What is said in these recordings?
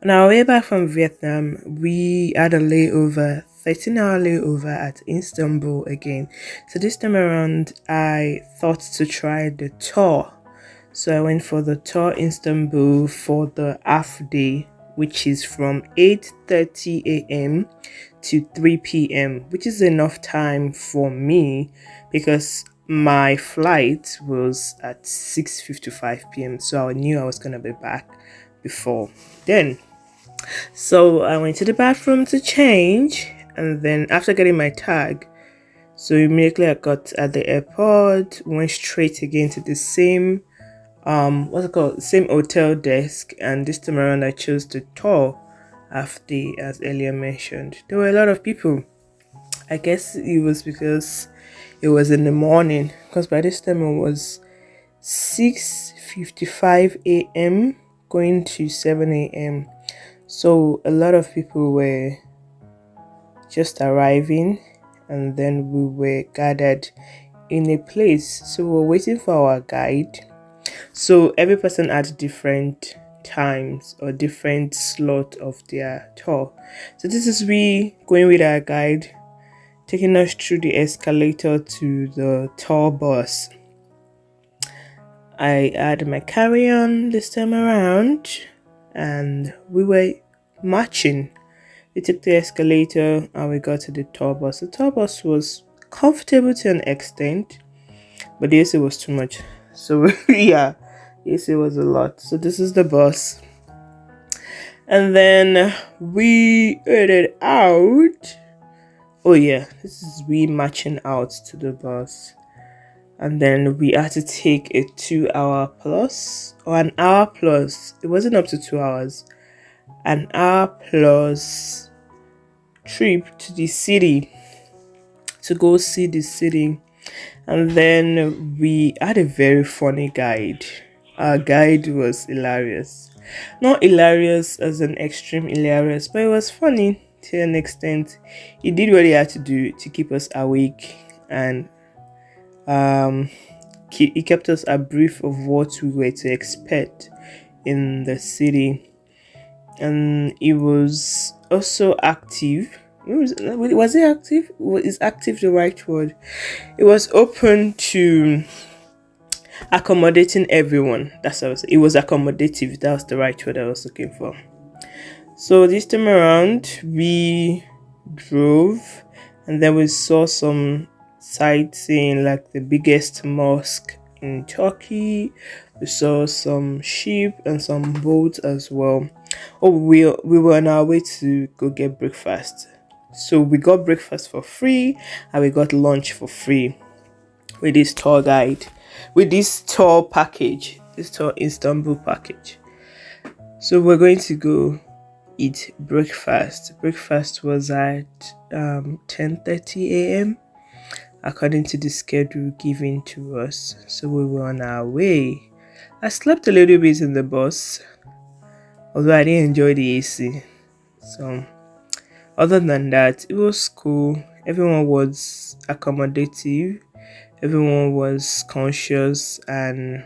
On our way back from Vietnam, we had a layover, 13-hour layover at Istanbul again. So this time around, I thought to try the tour. So I went for the tour Istanbul for the half day, which is from 8:30 a.m. to 3 p.m., which is enough time for me because my flight was at 6:55 p.m. So I knew I was gonna be back before then. So I went to the bathroom to change, and then after getting my tag, so immediately I got at the airport, went straight again to the same what's it called? Same hotel desk, and this time around I chose the tour after, as earlier mentioned. There were a lot of people. I guess it was because it was in the morning, because by this time it was 6:55 a.m. going to 7 a.m. So a lot of people were just arriving, and then we were gathered in a place. So we were waiting for our guide. So every person had different times or different slot of their tour. So this is we going with our guide, taking us through the escalator to the tour bus. I had my carry-on this time around, and we were marching. We took the escalator and we got to the tour bus. The tour bus was comfortable to an extent, but the AC was too much. So yeah, the AC was a lot. So this is the bus. And then we headed out. Oh yeah, this is we marching out to the bus. And then we had to take a 2 hour plus or an hour plus. It wasn't up to 2 hours. An hour plus trip to the city to go see the city. And then we had a very funny guide. Our guide was hilarious. Not hilarious as an extreme hilarious, but it was funny to an extent. He did what he had to do to keep us awake, and he kept us abreast of what we were to expect in the city. And it was also active. Was it active? Is active the right word? It was open to accommodating everyone. That's what I was saying. It was accommodative. That was the right word I was looking for. So this time around, we drove, and then we saw some sightseeing, like the biggest mosque in Turkey. We saw some sheep and some boats as well. Oh, we were on our way to go get breakfast. So we got breakfast for free and we got lunch for free with this tour guide, with this tour package, this tour Istanbul package. So we're going to go eat breakfast. Breakfast was at 10:30 a.m. according to the schedule given to us. So we were on our way. I slept a little bit in the bus, although I didn't enjoy the AC. So other than that, it was cool. Everyone was accommodative. Everyone was conscious and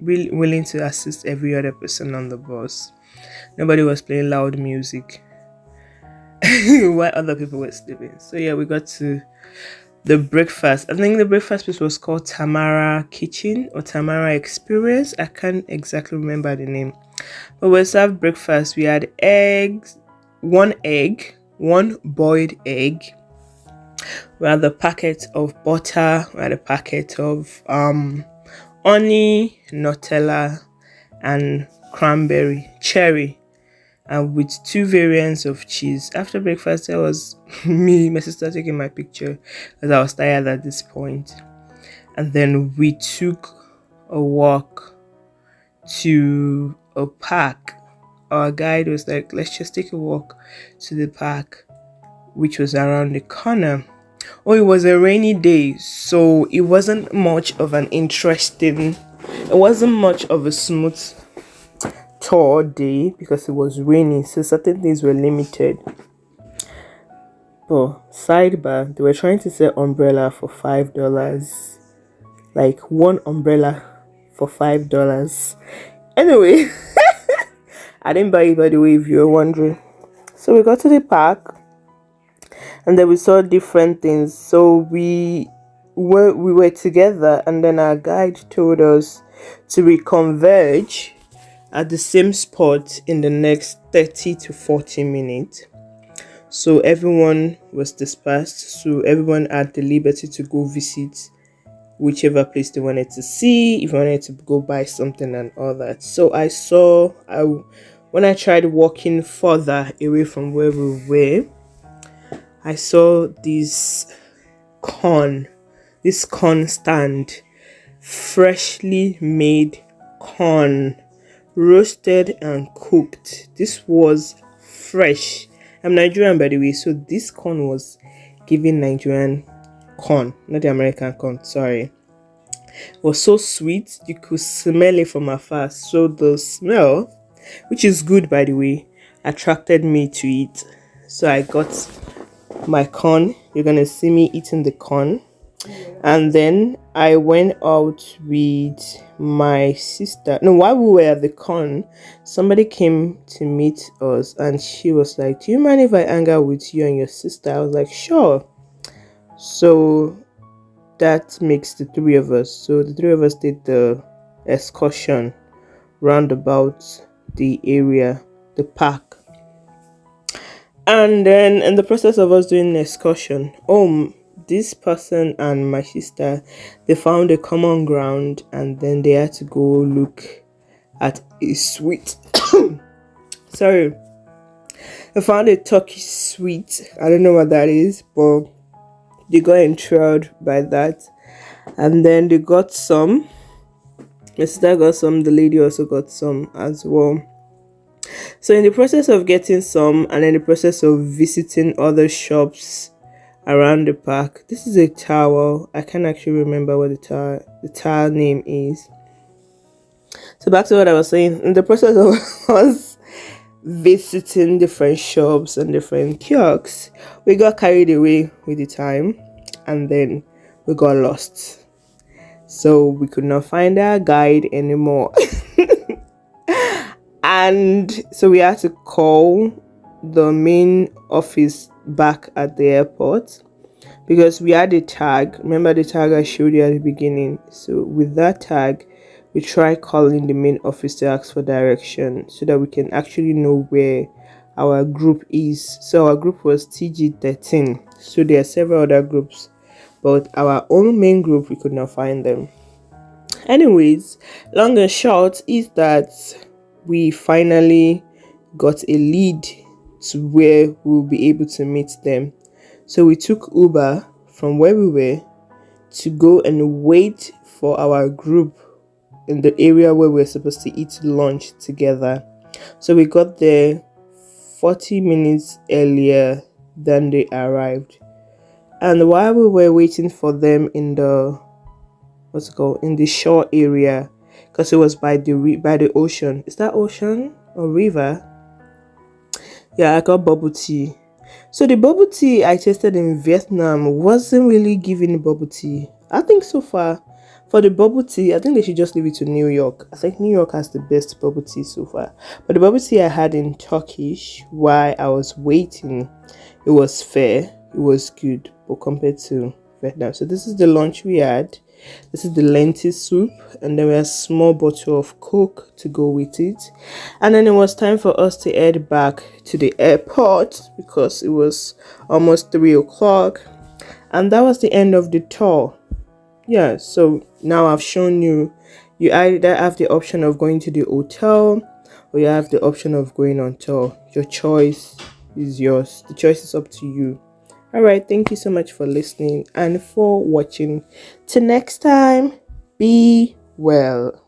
really willing to assist every other person on the bus. Nobody was playing loud music while other people were sleeping. So yeah, we got to the breakfast. I think the breakfast place was called Tamara Kitchen or Tamara Experience. I can't exactly remember the name. But we served breakfast. We had eggs, one boiled egg. We had a packet of butter. We had a packet of honey, Nutella, and cherry, and with 2 variants of cheese. After breakfast, there was my sister taking my picture as I was tired at this point. And then we took a walk to a park. Our guide was like, let's just take a walk to the park, which was around the corner. Oh, it was a rainy day, so it wasn't much of a smooth tour day because it was raining, so certain things were limited. But sidebar, they were trying to sell umbrella for $5, like one umbrella for $5. Anyway, I didn't buy it, by the way, if you're wondering. So we got to the park, and then we saw different things. So we were together, and then our guide told us to reconverge at the same spot in the next 30 to 40 minutes. So everyone was dispersed, so everyone had the liberty to go visit whichever place they wanted to see, if you wanted to go buy something and all that. So when I tried walking further away from where we were, I saw this corn stand, freshly made corn, roasted and cooked. This was fresh. I'm Nigerian, by the way, so this corn was giving Nigerian corn, not the American corn, sorry. It was so sweet, you could smell it from afar. So the smell, which is good, by the way, attracted me to it. So I got my corn. You're gonna see me eating the corn. And then I went out with my sister. No, while we were at the corn, somebody came to meet us, and she was like, "Do you mind if I hang out with you and your sister?" I was like, "Sure." So that makes the three of us. So the three of us did the excursion round about the area, the park. And then in the process of us doing the excursion, this person and my sister, they found a common ground, and then they had to go look at a sweet sorry, I found a turkey sweet. I don't know what that is, but they got enthralled by that. And then they got some. My sister got some, the lady also got some as well. So in the process of getting some, and in the process of visiting other shops around the park, this is a tower. I can't actually remember what the tower name is. So back to what I was saying. In the process of us visiting different shops and different kiosks, we got carried away with the time, and then we got lost. So we could not find our guide anymore. And so we had to call the main office back at the airport, because we had a tag. Remember the tag I showed you at the beginning? So with that tag, we tried calling the main office to ask for direction, so that we can actually know where our group is. So our group was TG13. So there are several other groups, but our own main group, we could not find them. Anyways, long and short is that we finally got a lead to where we'll be able to meet them. So we took Uber from where we were to go and wait for our group in the area where we're supposed to eat lunch together. So we got there 40 minutes earlier than they arrived. And while we were waiting for them in the shore area, because it was by the ocean. Is that ocean or river? Yeah, I got bubble tea. So the bubble tea I tasted in Vietnam wasn't really giving bubble tea. I think so far, for the bubble tea, I think they should just leave it to New York. I think New York has the best bubble tea so far. But the bubble tea I had in Turkish while I was waiting, it was fair. It was good, but compared to Vietnam. So this is the lunch we had. This is the lentil soup, and then we had a small bottle of Coke to go with it. And then it was time for us to head back to the airport, because it was almost 3 o'clock. And that was the end of the tour. Yeah, so now I've shown you either have the option of going to the hotel, or you have the option of going on tour. Your choice is yours. The choice is up to you. Alright, thank you so much for listening and for watching. Till next time, be well.